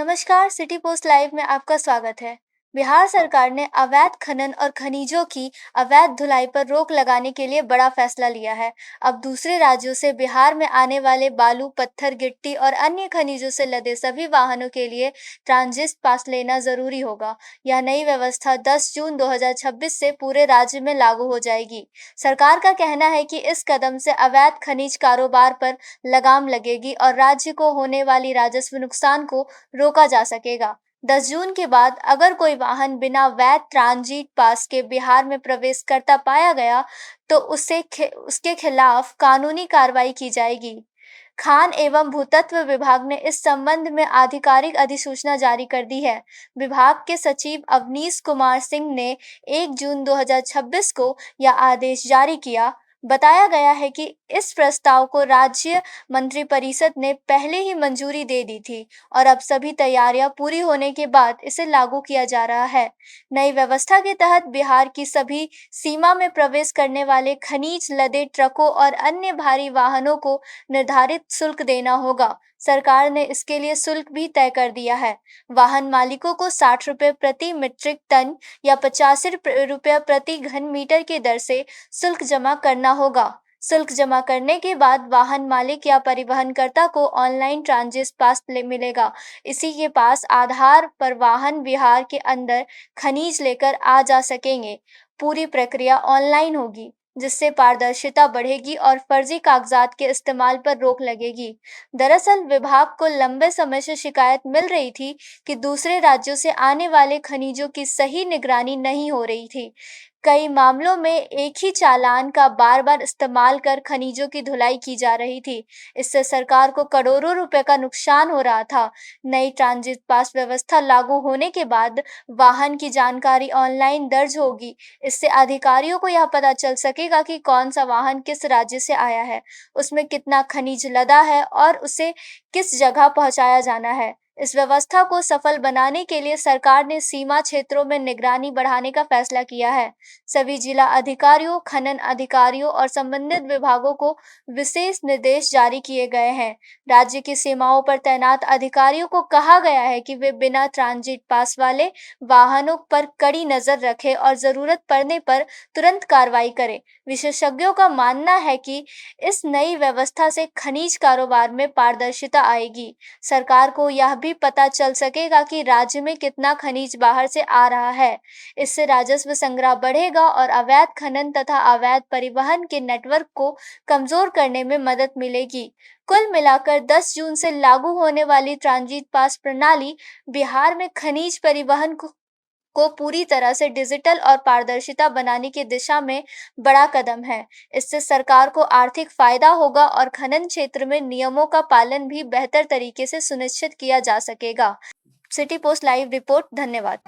नमस्कार, city post live में आपका स्वागत है। बिहार सरकार ने अवैध खनन और खनिजों की अवैध धुलाई पर रोक लगाने के लिए बड़ा फैसला लिया है। अब दूसरे राज्यों से बिहार में आने वाले बालू, पत्थर, गिट्टी और अन्य खनिजों से लदे सभी वाहनों के लिए ट्रांजिट पास लेना जरूरी होगा। यह नई व्यवस्था 10 जून 2026 से पूरे राज्य में लागू हो जाएगी। सरकार का कहना है कि इस कदम से अवैध खनिज कारोबार पर लगाम लगेगी और राज्य को होने वाली राजस्व नुकसान को रोका जा सकेगा। 10 जून के बाद अगर कोई वाहन बिना वैध ट्रांजिट पास के बिहार में प्रवेश करता पाया गया तो उसके खिलाफ कानूनी कार्रवाई की जाएगी। खान एवं भूतत्व विभाग ने इस संबंध में आधिकारिक अधिसूचना जारी कर दी है। विभाग के सचिव अवनीश कुमार सिंह ने 1 जून 2026 को यह आदेश जारी किया। बताया गया है कि इस प्रस्ताव को राज्य मंत्रिपरिषद ने पहले ही मंजूरी दे दी थी और अब सभी तैयारियां पूरी होने के बाद इसे लागू किया जा रहा है। नई व्यवस्था के तहत बिहार की सभी सीमा में प्रवेश करने वाले खनिज लदे ट्रकों और अन्य भारी वाहनों को निर्धारित शुल्क देना होगा। सरकार ने इसके लिए शुल्क भी तय कर दिया है। वाहन मालिकों को 60 रुपये प्रति मीट्रिक टन या 85 रुपये प्रति घन मीटर की दर से शुल्क जमा करना होगा। शुल्क जमा करने के बाद वाहन मालिक या परिवहनकर्ता को ऑनलाइन ट्रांजिट पास मिलेगा। इसी के पास आधार पर वाहन बिहार के अंदर खनिज लेकर आ जा सकेंगे। पूरी प्रक्रिया ऑनलाइन होगी, जिससे पारदर्शिता बढ़ेगी और फर्जी कागजात के इस्तेमाल पर रोक लगेगी। दरअसल विभाग को लंबे समय से शिकायत मिल रही थी कि दूसरे राज्यों से आने वाले खनिजों की सही निगरानी नहीं हो रही थी। कई मामलों में एक ही चालान का बार-बार इस्तेमाल कर खनिजों की धुलाई की जा रही थी। इससे सरकार को करोड़ों रुपए का नुकसान हो रहा था। नई ट्रांजिट पास व्यवस्था लागू होने के बाद वाहन की जानकारी ऑनलाइन दर्ज होगी। इससे अधिकारियों को यह पता चल सकेगा कि कौन सा वाहन किस राज्य से आया है, उसमें कितना खनिज लदा है और उसे किस जगह पहुंचाया जाना है। इस व्यवस्था को सफल बनाने के लिए सरकार ने सीमा क्षेत्रों में निगरानी बढ़ाने का फैसला किया है। सभी जिला अधिकारियों, खनन अधिकारियों और संबंधित विभागों को विशेष निर्देश जारी किए गए हैं। राज्य की सीमाओं पर तैनात अधिकारियों को कहा गया है कि वे बिना ट्रांजिट पास वाले वाहनों पर कड़ी नजर रखें और जरूरत पड़ने पर तुरंत कार्रवाई करें। विशेषज्ञों का मानना है कि इस नई व्यवस्था से खनिज कारोबार में पारदर्शिता आएगी। सरकार को यह भी पता चल सकेगा कि राज्य में कितना खनिज बाहर से आ रहा है। इससे राजस्व संग्रह बढ़ेगा और अवैध खनन तथा अवैध परिवहन के नेटवर्क को कमजोर करने में मदद मिलेगी। कुल मिलाकर 10 जून से लागू होने वाली ट्रांजिट पास प्रणाली बिहार में खनिज परिवहन को पूरी तरह से डिजिटल और पारदर्शिता बनाने की दिशा में बड़ा कदम है। इससे सरकार को आर्थिक फायदा होगा और खनन क्षेत्र में नियमों का पालन भी बेहतर तरीके से सुनिश्चित किया जा सकेगा। City post live report. धन्यवाद।